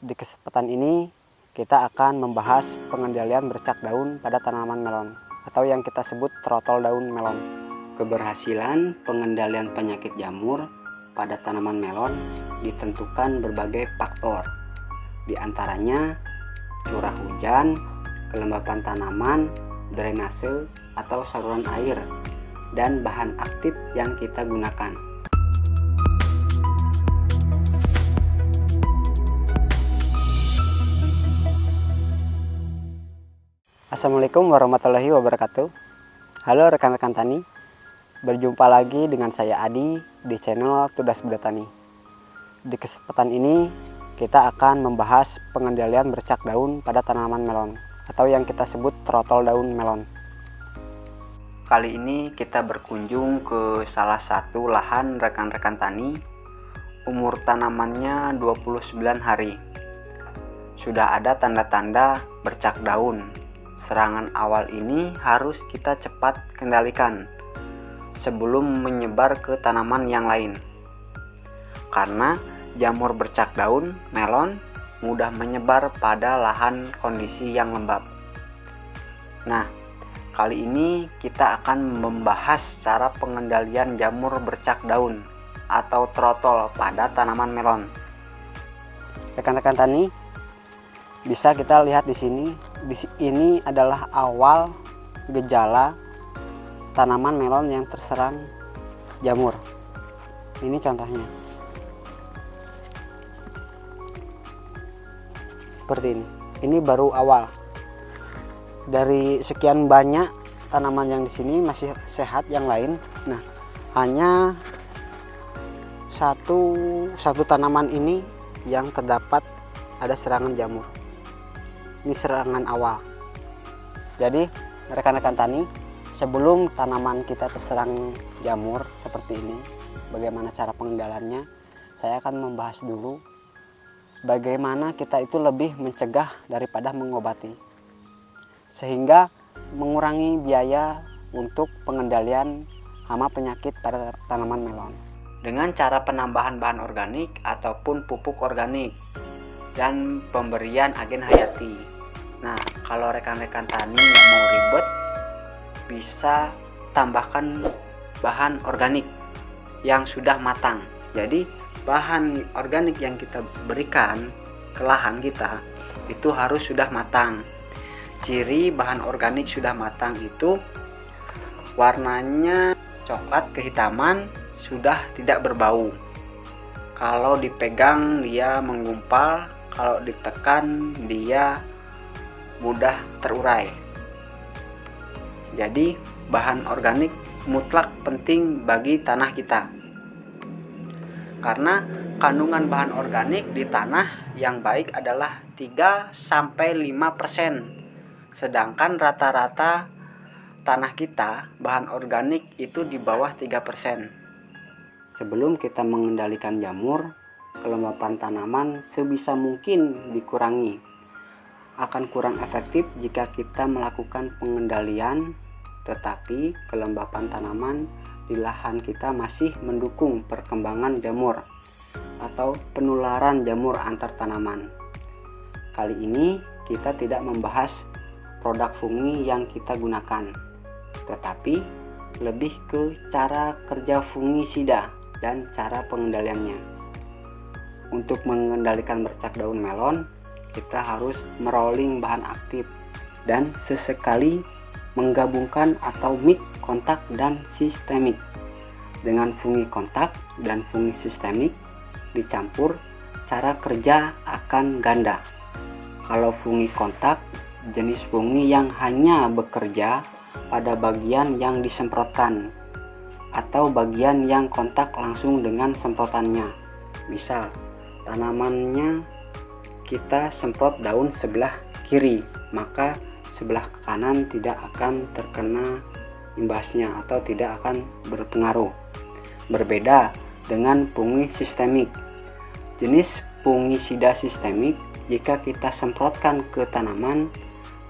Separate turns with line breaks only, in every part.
Di kesempatan ini kita akan membahas pengendalian bercak daun pada tanaman melon atau yang kita sebut trotol daun melon. Keberhasilan pengendalian penyakit jamur pada tanaman melon ditentukan berbagai faktor. Di antaranya curah hujan, kelembapan tanaman, drainase atau saluran air, dan bahan aktif yang kita gunakan. Assalamualaikum warahmatullahi wabarakatuh. Halo rekan-rekan tani, berjumpa lagi dengan saya Adi di channel Tudas Bertani. Di kesempatan ini kita akan membahas pengendalian bercak daun pada tanaman melon atau yang kita sebut trotol daun melon. Kali ini kita berkunjung ke salah satu lahan rekan-rekan tani. Umur tanamannya 29 hari. Sudah ada tanda-tanda bercak daun. Serangan awal ini harus kita cepat kendalikan sebelum menyebar ke tanaman yang lain. Karena jamur bercak daun melon mudah menyebar pada lahan kondisi yang lembab. Nah, kali ini kita akan membahas cara pengendalian jamur bercak daun atau trotol pada tanaman melon. Rekan-rekan tani, bisa kita lihat di sini. Ini adalah awal gejala tanaman melon yang terserang jamur. Ini contohnya. Seperti ini. Ini baru awal. Dari sekian banyak tanaman yang di sini masih sehat yang lain. Nah, hanya satu tanaman ini yang terdapat ada serangan jamur. Ini serangan awal. Jadi rekan-rekan tani, sebelum tanaman kita terserang jamur seperti ini, bagaimana cara pengendaliannya, saya akan membahas dulu bagaimana kita itu lebih mencegah daripada mengobati, sehingga mengurangi biaya untuk pengendalian hama penyakit pada tanaman melon dengan cara penambahan bahan organik ataupun pupuk organik dan pemberian agen hayati. Nah, kalau rekan-rekan tani yang mau ribet, bisa tambahkan bahan organik yang sudah matang. Jadi bahan organik yang kita berikan ke lahan kita itu harus sudah matang. Ciri bahan organik sudah matang itu warnanya coklat kehitaman, sudah tidak berbau. Kalau dipegang dia menggumpal, kalau ditekan dia mudah terurai. Jadi bahan organik mutlak penting bagi tanah kita. Karena kandungan bahan organik di tanah yang baik adalah 3-5%. Sedangkan rata-rata tanah kita bahan organik itu di bawah 3%. Sebelum kita mengendalikan jamur, kelembapan tanaman sebisa mungkin dikurangi. Akan kurang efektif jika kita melakukan pengendalian, tetapi kelembapan tanaman di lahan kita masih mendukung perkembangan jamur atau penularan jamur antar tanaman. Kali ini kita tidak membahas produk fungi yang kita gunakan, tetapi lebih ke cara kerja fungisida dan cara pengendaliannya. Untuk mengendalikan bercak daun melon, kita harus merolling bahan aktif dan sesekali menggabungkan atau mix kontak dan sistemik. Dengan fungi kontak dan fungi sistemik dicampur, cara kerja akan ganda. Kalau fungi kontak, jenis fungi yang hanya bekerja pada bagian yang disemprotkan atau bagian yang kontak langsung dengan semprotannya. Misal, tanamannya kita semprot daun sebelah kiri, maka sebelah kanan tidak akan terkena imbasnya atau tidak akan berpengaruh. Berbeda dengan fungi sistemik. Jenis fungisida sistemik jika kita semprotkan ke tanaman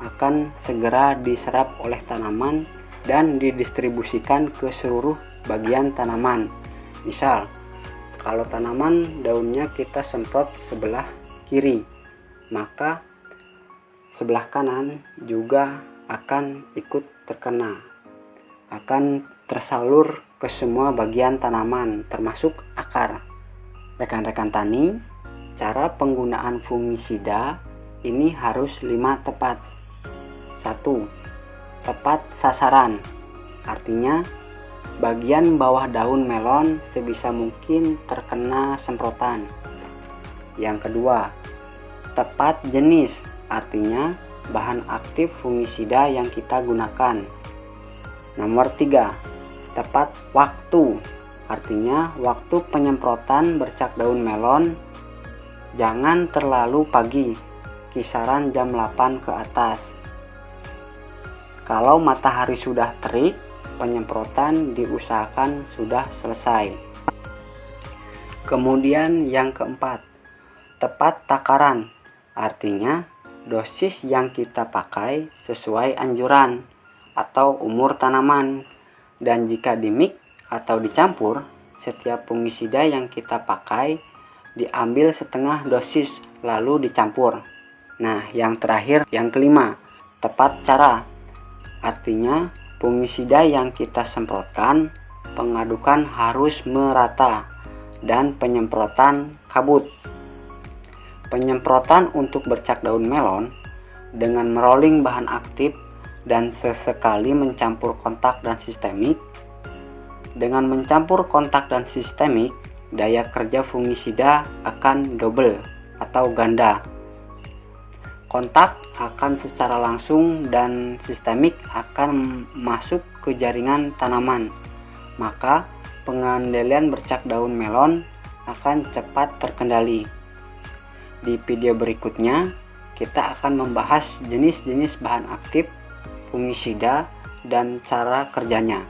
akan segera diserap oleh tanaman dan didistribusikan ke seluruh bagian tanaman. Misal, kalau tanaman daunnya kita semprot sebelah kiri, maka sebelah kanan juga akan ikut terkena, akan tersalur ke semua bagian tanaman termasuk akar. Rekan-rekan tani, cara penggunaan fungisida ini harus 5 tepat. 1. Tepat sasaran, artinya bagian bawah daun melon sebisa mungkin terkena semprotan. Yang kedua, tepat jenis, artinya bahan aktif fungisida yang kita gunakan. Nomor 3, tepat waktu, artinya waktu penyemprotan bercak daun melon jangan terlalu pagi, kisaran jam 8 ke atas. Kalau matahari sudah terik, penyemprotan diusahakan sudah selesai. Kemudian yang keempat, tepat takaran, artinya dosis yang kita pakai sesuai anjuran atau umur tanaman, dan jika di-mix atau dicampur, setiap fungisida yang kita pakai diambil setengah dosis lalu dicampur. Nah, yang terakhir, yang kelima, tepat cara, artinya fungisida yang kita semprotkan pengadukan harus merata dan penyemprotan kabut. Penyemprotan untuk bercak daun melon dengan merolling bahan aktif dan sesekali mencampur kontak dan sistemik. Dengan mencampur kontak dan sistemik, daya kerja fungisida akan double atau ganda. Kontak akan secara langsung dan sistemik akan masuk ke jaringan tanaman, maka pengendalian bercak daun melon akan cepat terkendali. Di video berikutnya, kita akan membahas jenis-jenis bahan aktif fungisida dan cara kerjanya.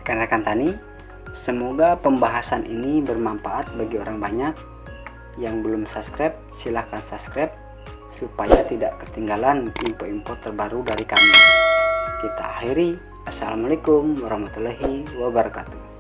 Rekan-rekan tani, semoga pembahasan ini bermanfaat bagi orang banyak. Yang belum subscribe, silahkan subscribe supaya tidak ketinggalan info-info terbaru dari kami. Kita akhiri. Assalamualaikum warahmatullahi wabarakatuh.